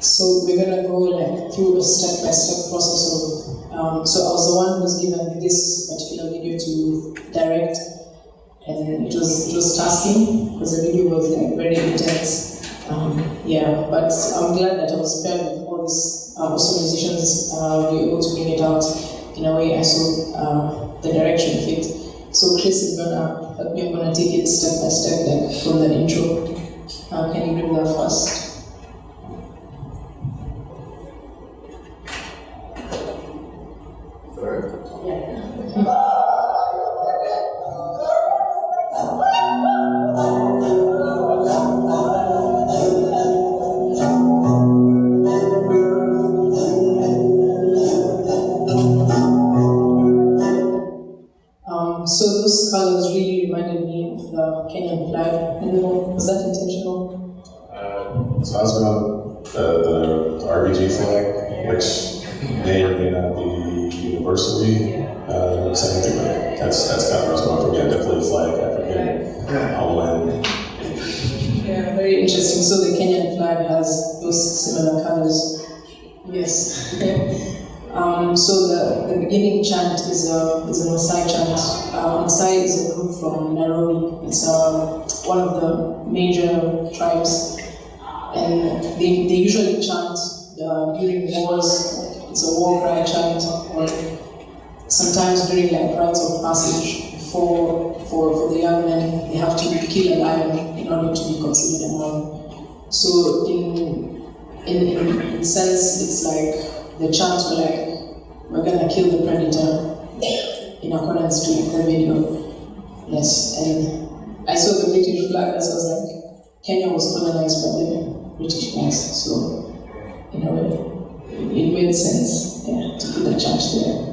So we're gonna go like through a step-by-step process of. So I was the one who was given this particular video to direct, and it was tasking because the video was like very intense. But I'm glad that I was paired with all these awesome musicians. We were able to bring it out in a way I saw the direction fit. So Chris is gonna help me. I'm gonna take it step by step, like from the intro. Can you bring that first? So those colors really reminded me of the Kenyan flag. I don't know, was that intentional? So I was going the RBG flag, which may or may not be universally scientific. That's kind of where I was going from. Yeah, definitely flag, African, homeland. Yeah, very interesting. So the Kenyan flag has those similar colors. Yes. So the beginning chant is a Maasai chant. Maasai is a group from Nairobi. It's one of the major tribes, and they usually chant during wars. It's a war cry chant, or sometimes during like rites of passage for the young men. They have to kill a lion in order to be considered a man. So in sense, it's like the chants were like, we're gonna kill the predator in accordance to the video. Yes, and I saw the British flag, that was like, Kenya was colonized by the British guys, so in a way, it made sense, yeah, to put the chant there.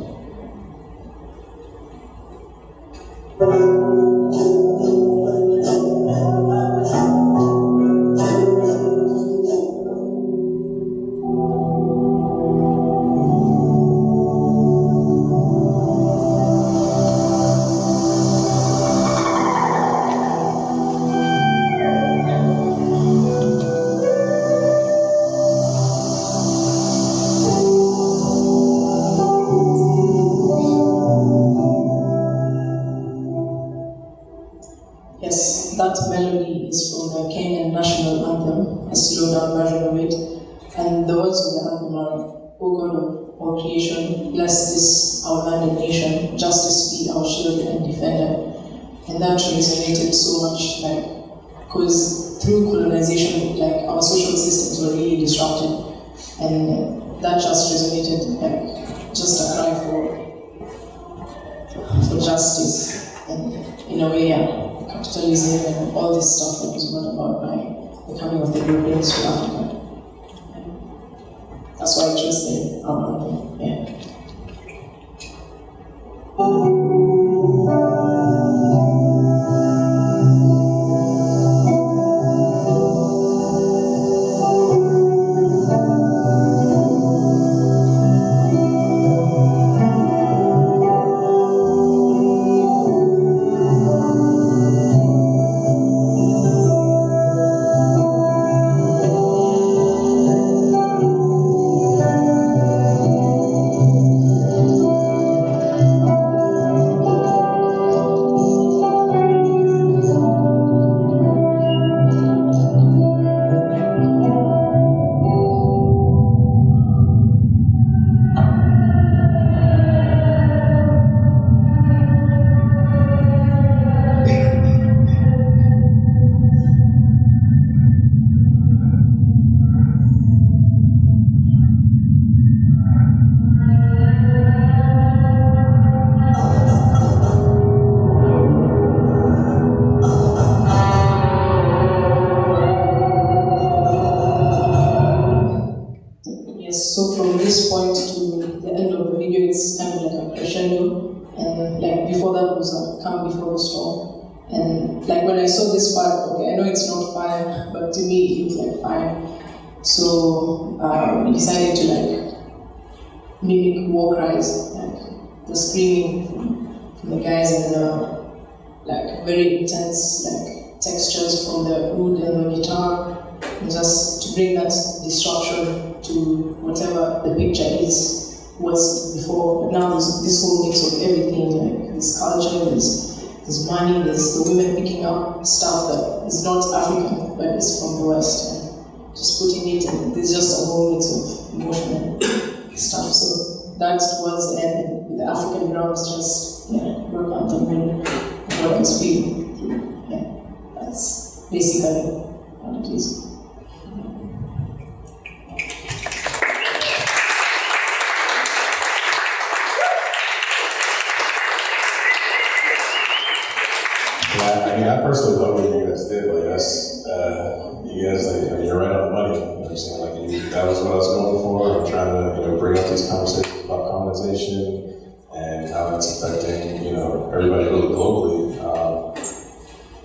Yes, that melody is from the Kenyan national anthem, a slowed down version of it. And the words of the anthem are, O God of all creation, bless this our land and nation, justice be our shield and defender. And that resonated so much, like, because through colonization, like, our social systems were really disrupted. And that just resonated, like, just a cry for justice. And in a way, yeah, capitalism and all this stuff that was brought about by the coming of the Europeans to Africa. That's why I chose the anthem, yeah. So from this point to the end of the video, it's kind of like a crescendo, and like before that was a calm before the storm. And like when I saw this part, okay, I know it's not fire, but to me it looked like fire. So we decided to like mimic war cries, like the screaming from the guys, and the like very intense like textures from the wood and the guitar. and just to bring that disruption to whatever the picture was before. But now there's this whole mix of everything, like there's culture, there's money, there's the women picking up stuff that is not African, but is from the West. And just putting it, and there's just a whole mix of emotional stuff. So that was the end. With the African drums, just broke out the moon of what I was feeling. Yeah, that's basically what it is. I personally love what you guys did. Like that's, you guys, like, you're right on the money. You know what I'm saying? Like, that was what I was going for. I'm trying to, bring up these conversations about colonization and how it's affecting, everybody really globally.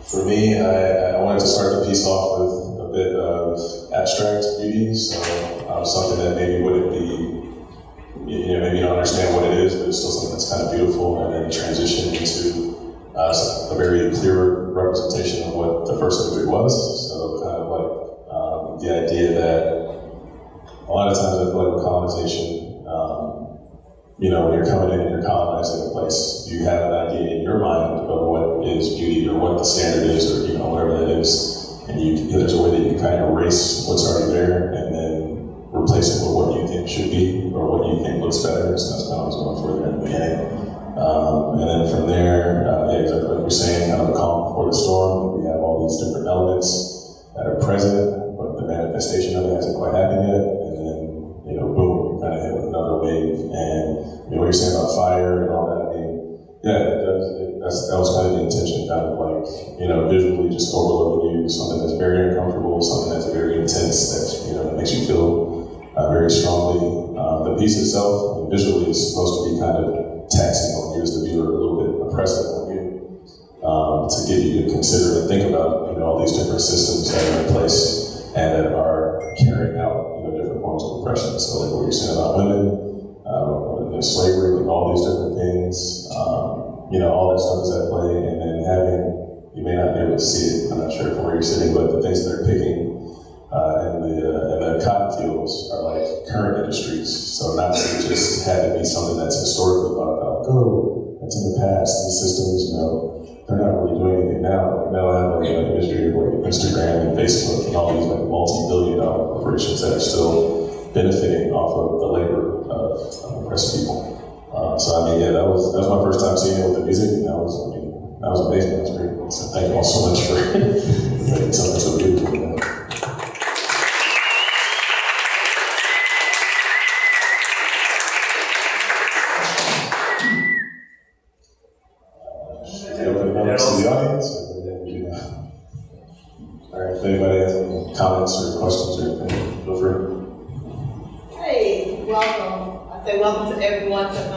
For me, I wanted to start the piece off with a bit of abstract beauty, so something that maybe wouldn't be, maybe you don't understand what it is, but it's still something that's kind of beautiful, and then transition into a very clear representation of what the first imagery was. So kind of like the idea that a lot of times I feel like with colonization, when you're coming in and you're colonizing a place, you have an idea in your mind of what is beauty or what the standard is or whatever that is, and there's a way that you kind of erase what's already there and then replace it with what you think should be or what you think looks better. So that's kind of what I was going for there in the beginning. And then from there, exactly like you're saying, kind of a calm before the storm. We have all these different elements that are present, but the manifestation of it hasn't quite happened yet. And then, boom, you kind of hit with another wave. And what you're saying about fire and all that, that was kind of the intention, kind of like, visually just overloading you, something that's very uncomfortable, something that's very intense, that makes you feel very strongly. The piece itself, visually, is supposed to be kind of taxing on you as the viewer, a little bit oppressive on you, to get you to consider and think about all these different systems that are in place and that are carrying out different forms of oppression. So like what you're saying about women, slavery, like all these different things, all that stuff is at play, and then you may not be able to see it, I'm not sure from where you're sitting, but the things that they're picking in the cotton fields are like current industries. So not to just have it be something that's historically thought about, it's in the past, these systems, they're not really doing anything now. Like now I have like an industry like Instagram and Facebook and all these like multi-billion-dollar corporations that are still benefiting off of the labor of oppressed people. So that was my first time seeing it with the music, and that was amazing. That was great. So thank you all so much for making something so beautiful. To the audience. All right, if anybody has any comments or questions or anything, feel free. Hey, welcome. I say welcome to everyone, because I'm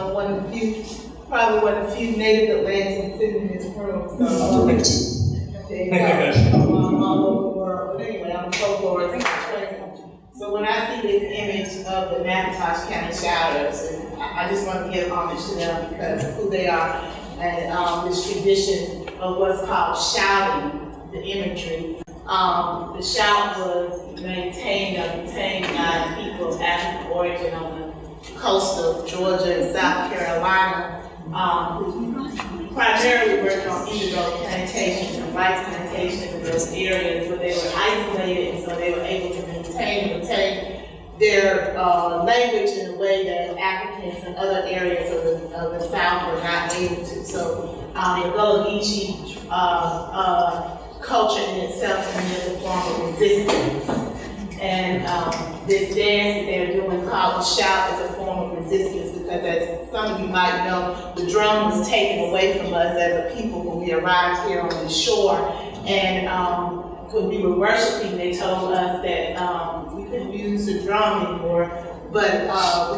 probably one of the few native Atlantans sitting in this room. So me too. I'm all over the world. But anyway, I'm so forward. So when I see this image of the McIntosh County Shouters, and I just want to give homage to them because of who they are, and this tradition of what's called shouting, the imagery. The shout was maintained or retained by people of African origin on the coast of Georgia and South Carolina, who primarily worked on indigo plantations and rice plantations in those areas where they were isolated, and so they were able to maintain and retain their language in a way that Africans in other areas of the South were not able to. So the Gullah Geechee culture in itself to me is a form of resistance. And this dance that they're doing called the shout is a form of resistance because, as some of you might know, the drum was taken away from us as a people when we arrived here on the shore. And when we were worshiping, they told us that we couldn't use the drum anymore, but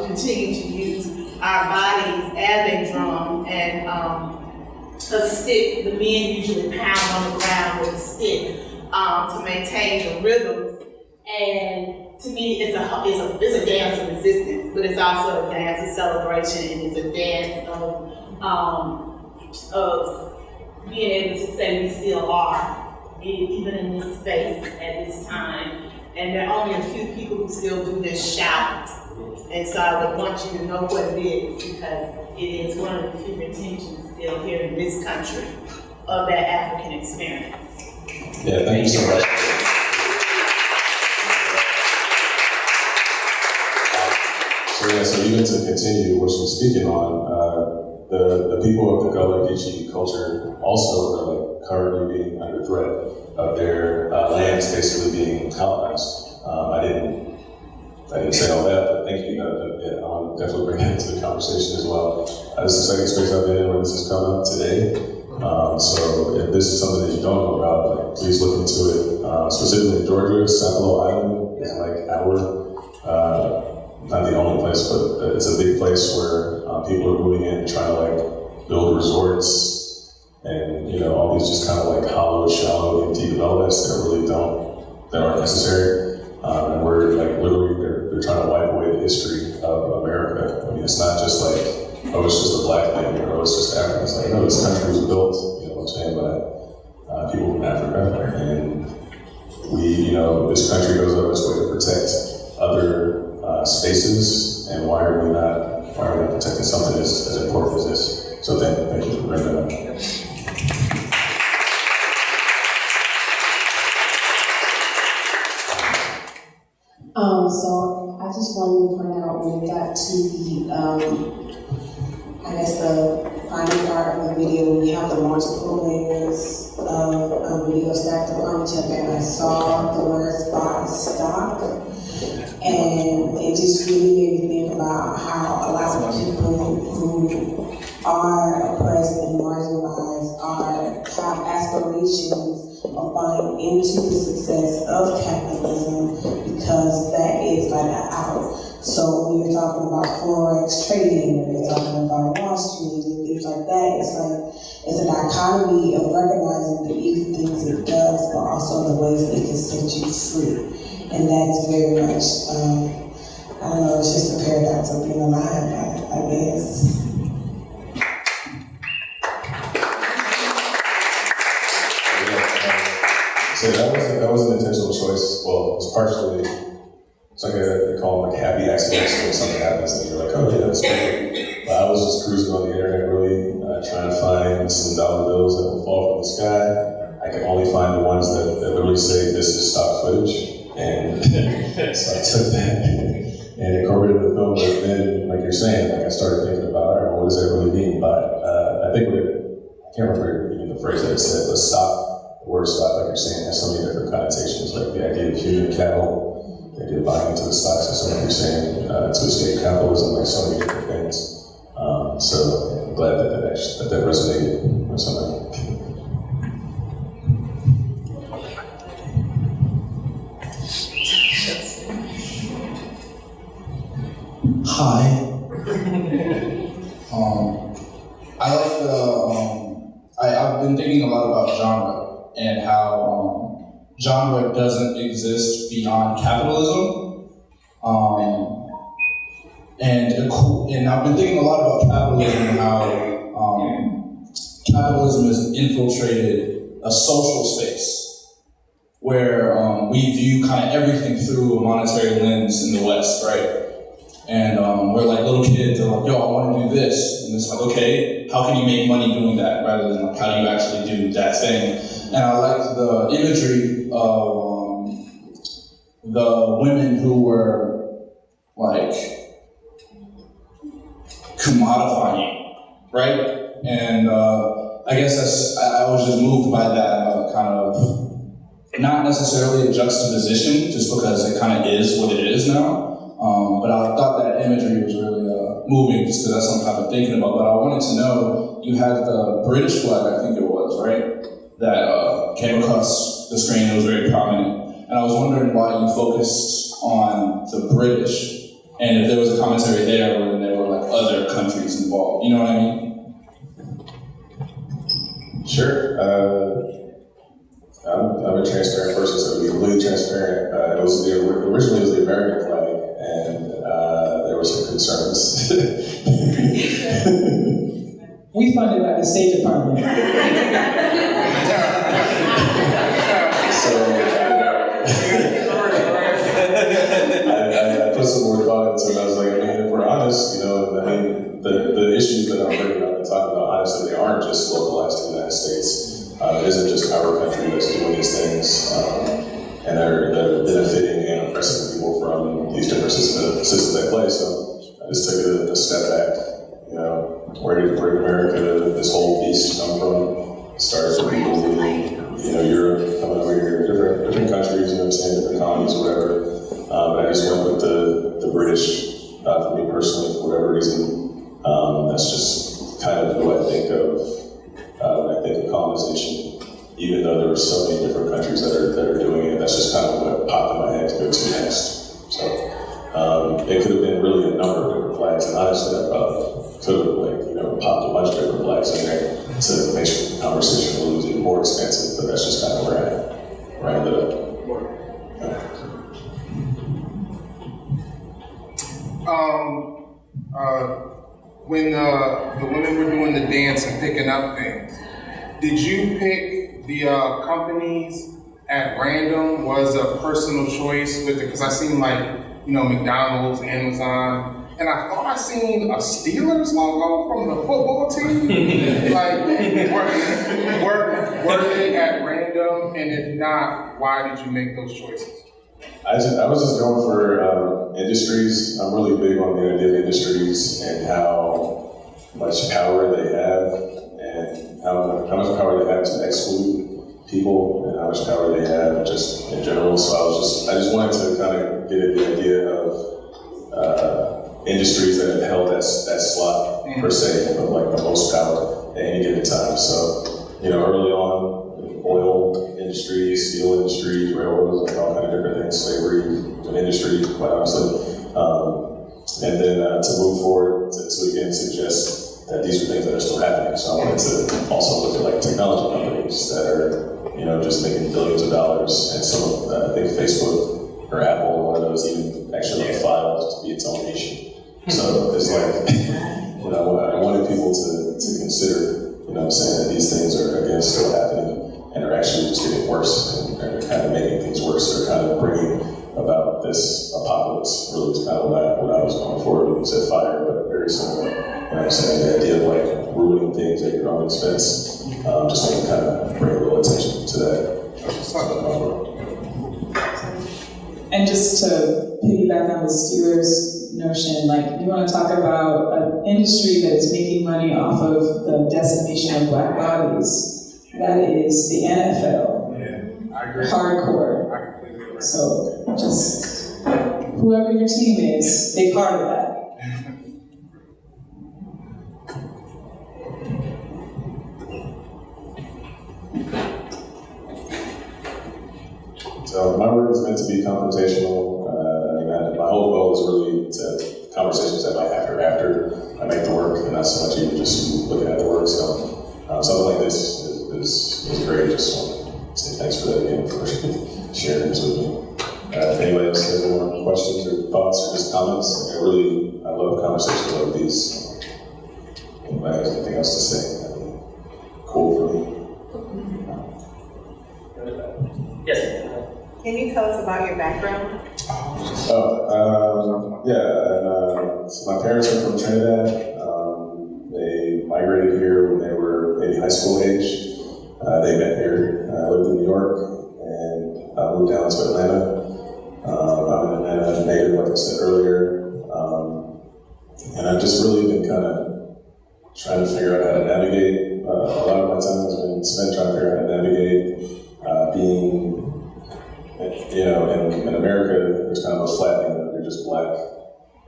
we continue to use our bodies as a drum, and a stick. The men usually pound on the ground with a stick to maintain the rhythms. And to me, it's a dance of resistance, but it's also a dance of celebration, and it's a dance of being able to say we still are, even in this space at this time. And there are only a few people who still do this shout. And so I would want you to know what it is, because it is one of the few retentions still here in this country of that African experience. Yeah, thank you so much. So even to continue what she's speaking on, the people of the Gullah Geechee culture also are like currently being under threat of their lands basically being colonized. I didn't say all that, but thank you. I'll definitely bring that into the conversation as well. This is the second space I've been in where this has come up today. So if this is something that you don't know about, like, please look into it. Specifically in Georgia, Sapelo Island is like not the only place, but it's a big place where people are moving in, trying to like build resorts and all these just kind of like hollow, shallow, empty developments that aren't necessary. And we're like literally they're trying to wipe away the history of America. I mean, it's not just like, oh, it's just a black thing, or oh, it's just Africa. It's like, no, this country was built, by people from Africa, and this country goes out of its way to protect other spaces, and why are we not protecting something as important as this? So thank you for bringing that up. So I just wanted to point out when we got to the final part of the video, we have the multiple layers of video stacked upon each other, and I saw the words "buy stock," and it just really made me think about how a lot of people who are oppressed and marginalized have aspirations of buying into the success of capitalism, because that is like an out. So when you're talking about Forex trading, when you're talking about Wall Street and things like that, it's a dichotomy of recognizing the evil things it does, but also the ways it can set you free. And that is very much, I don't know, it's just a paradox of being alive, I guess. So that was an intentional choice. Well, it was partially, it's like they call them like happy accidents when something happens and you're like, oh yeah, that's great. But I was just cruising on the internet really, trying to find some dollar bills that will fall from the sky. I could only find the ones that literally say this is stock footage. And so I took that and incorporated the film, but then, like you're saying, like I started thinking about, all right, well, what does that really mean by I think I can't remember even the phrase that it said, but stock. The word stock, like you're saying, has so many different connotations, like the idea of human capital, the idea of buying into the stocks, as like you're saying, to escape capitalism, like so many different things. So I'm glad that resonated with somebody. Hi. I like I've been thinking a lot about genre and how genre doesn't exist beyond capitalism. And I've been thinking a lot about capitalism and how capitalism has infiltrated a social space where we view kind of everything through a monetary lens in the West, right? And we're like little kids, they're like, yo, I want to do this. And it's like, okay, how can you make money doing that rather than like, how do you actually do that thing? And I like the imagery of the women who were like commodifying, right? And I guess I was just moved by that kind of, not necessarily a juxtaposition, just because it kind of is what it is now. But I thought that imagery was really moving, just because that's something I've been thinking about. But I wanted to know, you had the British flag, I think it was, right? That came across the screen, it was very prominent. And I was wondering why you focused on the British, and if there was a commentary there when there were like other countries involved. You know what I mean? Sure. I'm a transparent person, so to be completely transparent, originally it was the American flag, and there were some concerns. We funded by the State Department. States. It isn't just our country that's doing these things, and they're benefiting and oppressing people from these different systems at play. So I just took a step back. You know, where did America, this whole beast, come from? Started from people leaving, you know, Europe, coming over here, different countries, you know what I'm saying, different colonies, whatever. But I just went with the British, for me personally, for whatever reason. That's just kind of who I think of when I think of colonization. Even though there are so many different countries that are doing it, that's just kind of what popped in my head to go to next. So it could have been really a number of different flags, and honestly, I probably could have popped a bunch of different flags in there to make sure the conversation was even more expansive. But that's just kind of where I ended up. When the women were doing the dance and picking up things, did you pick the companies at random? Was a personal choice with it? Because I seen McDonald's, Amazon, and I thought I seen a Steelers logo from the football team. Were they at random? And if not, why did you make those choices? I was just going for industries. I'm really big on the idea of industries and how much power they have, and how much power they have to exclude people, and how much power they have just in general. So I just wanted to kind of get at the idea of industries that have held that slot per se of the most power at any given time. So early on, oil industry, steel industry, railroads, and all kind of different things, slavery, industry, quite honestly. And then to move forward to again suggest that these are things that are still happening. So I wanted to also look at technology companies that are just making billions of dollars, and some of I think Facebook or Apple, one of those even actually filed to be its own nation. So it's I wanted people to consider, saying that these things are again still happening and are actually just getting worse, and are kind of making things worse. They're kind of bringing about this apocalypse. Really, is kind of what I was going for. You said fire, but very similar. I'm saying the idea of ruining things at your own expense. Just want to kind of bring a little attention to that. And just to piggyback on the Steelers notion, you want to talk about an industry that is making money off of the decimation of Black bodies. That is the NFL. Yeah, I agree. Hardcore. I completely agree. So just whoever your team is, they part of that. So my work is meant to be confrontational. My whole goal is really to conversations that might happen after I make the work, and not so much even just looking at the work. So something like this is great. Just want to say thanks for that again, for sharing this with me. If anybody else has any more questions or thoughts or just comments, I love conversations like these. Anybody has anything else to say? That'd be cool for me. Yes. Can you tell us about your background? So my parents are from Trinidad. They migrated here when they were maybe high school age. They met here. I lived in New York, and I moved down to Atlanta. I'm an Atlanta native, like I said earlier. And I've just really been kind of trying to figure out how to navigate. A lot of my time has been spent trying to figure out how to navigate being, in America, there's kind of a flattening that you're just Black,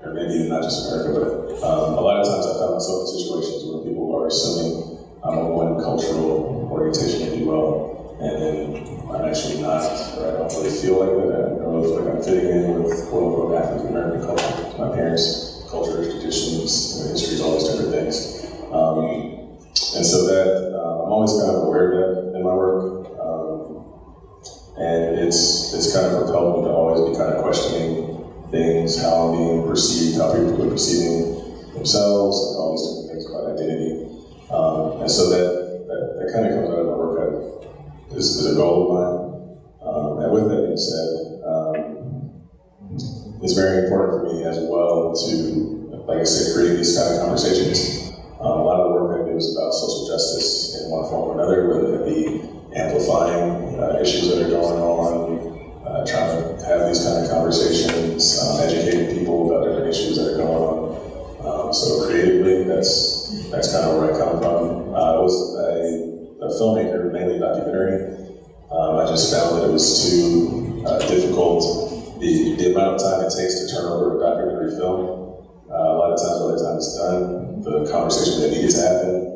or maybe even not just America, but a lot of times I found myself in situations where people are assuming I'm of one cultural orientation, if you will, and then I'm actually not, or I don't really feel like that. I don't really feel like I'm fitting in with quote-unquote African American culture, my parents' culture, traditions, histories, all these different things. And so that, I'm always kind of aware of that in my work. And it's kind of propelled me to always be kind of questioning things, how I'm being perceived, how people are perceiving themselves, and all these different things about identity. And so that kind of comes out of my work. This is a goal of mine. And with that being said, it's very important for me as well to, like I said, create these kind of conversations. A lot of the work I do is about social justice and want to form or another, whether it be amplifying issues that are going on, trying to have these kind of conversations, educating people about different issues that are going on. So creatively, that's kind of where I come from. I was a filmmaker, mainly documentary. I just found that it was too difficult. The amount of time it takes to turn over a documentary film, a lot of times by the time it's done, the conversation that needed to happen,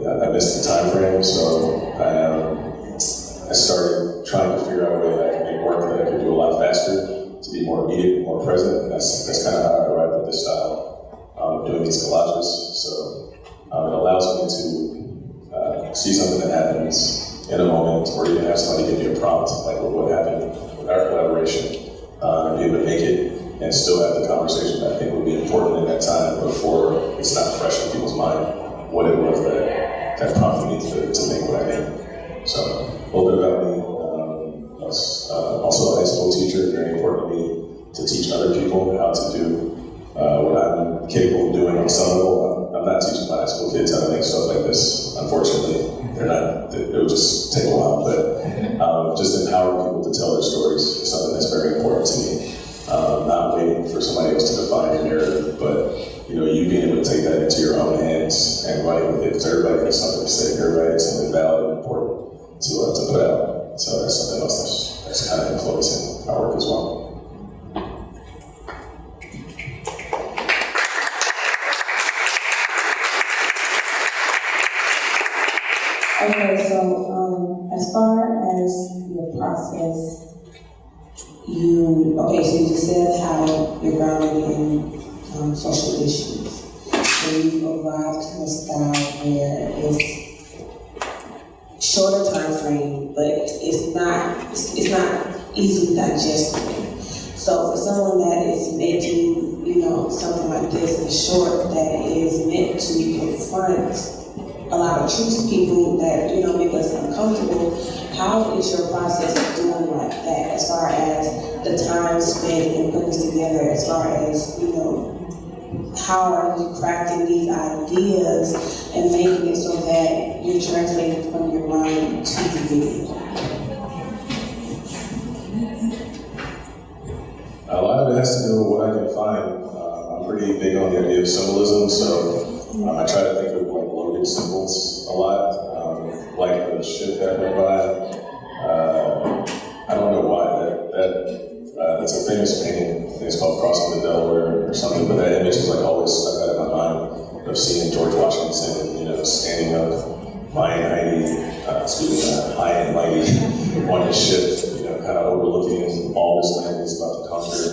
I missed the time frame, so I started trying to figure out a way that I could make work that I could do a lot faster, to be more immediate, more present, and that's kind of how I arrived at this style of doing these collages. So it allows me to see something that happens in a moment, or even have somebody give me a prompt, like what happened with our collaboration, and be able to make it and still have the conversation that I think would be important in that time before it's not fresh in people's mind what it was that prompted me to make what I did. So a little bit about me. I was also a high school teacher. Very important to me to teach other people how to do what I'm capable of doing on some level. I'm not teaching my high school kids how to make stuff like this. Unfortunately, they're not. It would just take a while. But just empowering people to tell their stories is something that's very important to me. Not waiting for somebody else to define your narrative, but you being able to take that into your own hands and running with it, because everybody has something to say, everybody has something valid and important to put out. So that's something else that's kind of influencing our work as well. Okay, so as far as your process, so you just said how you're grounded in social issues. So you've arrived to a style where it's shorter time frame, but it's not easily digestible. So for someone that is making, something like this in short that is meant to confront a lot of truths to people that, make us uncomfortable, how is your process of doing like that as far as the time spent in putting this together, as far as, how are you crafting these ideas and making it so that you're translating from your mind to the video? A lot of it has to do with what I can find. I'm pretty big on the idea of symbolism, so I try to think of loaded symbols a lot. Like the ship that went by. I don't know why. It's a famous painting. I think it's called Crossing the Delaware or something, but that image is always stuck out in my mind of seeing George Washington, standing up, high and mighty on his ship, kind of overlooking all this land he's about to conquer.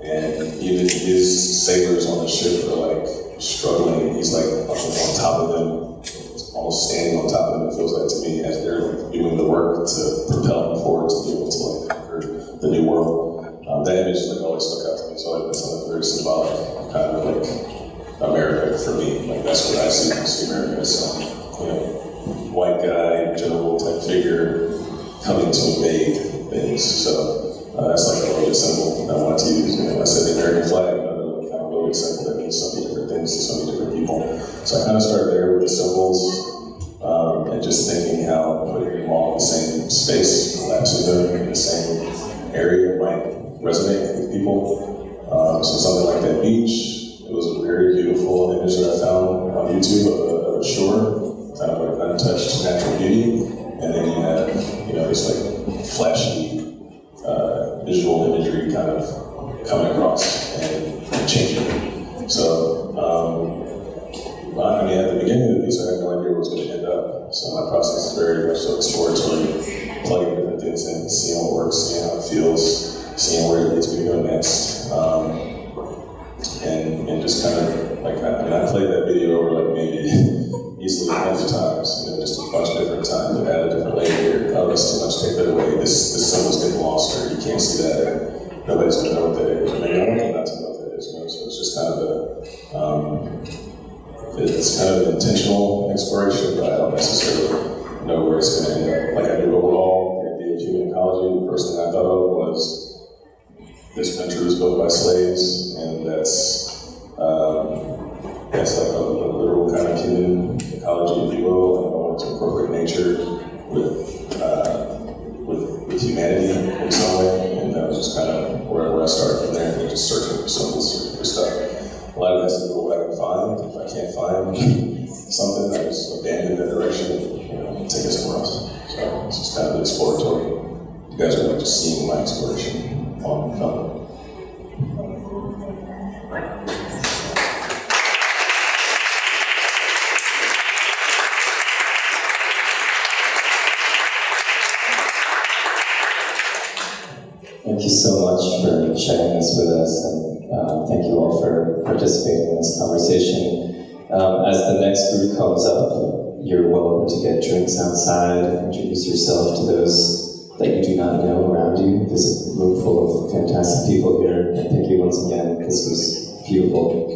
And even his sailors on the ship are struggling. He's on top of them, almost standing on top of them, it feels like to me, as they're doing the work to propel them forward to be able to conquer the new world. That image always stuck out to me, so it's something very symbolic, kind of America for me. That's what I see America as, white guy, general type figure coming to invade things. So that's a loaded symbol that I wanted to use. I said the American flag, another kind of loaded symbol that means so many different things to so many different people. So I kind of started there with the symbols. And just thinking how putting them all in the same space, collapsing them in the same area might resonate with people. So something like that beach, it was a very beautiful image that I found on YouTube of a shore, kind of untouched natural beauty. And then you had, this flashy visual imagery kind of coming across and changing. So, at the beginning of the piece, I had no idea where it was going to end up. So my process is very much so exploratory, plugging different things in, seeing what works, seeing how it feels, seeing where it leads me to go next. And just kind of, I played that video over maybe easily 100 times, just a bunch of different times, and add a different layer here. Oh, that's too much, take that away. This symbol's getting lost, or you can't see that, or nobody's going to know what that is. Or maybe I want them not to know what that is, So it's just kind of it's kind of intentional exploration, but I don't necessarily know where it's going to end up. I knew overall, the idea of human ecology, the first thing I thought of was this country was built by slaves, and that's a literal kind of human ecology, if you will. nature with humanity in some way, and that was just kind of where I started from there, and just searching for symbols for stuff. A lot of it has to do with what I can find. If I can't find something, I just abandon that direction and take it somewhere else. So it's just kind of exploratory. You guys are like just seeing my exploration on film. Thank you so much for sharing this with us, and thank you all for participating in this conversation. As the next group comes up, you're welcome to get drinks outside, introduce yourself to those that you do not know around you. There's a room full of fantastic people here, and thank you once again. This was beautiful.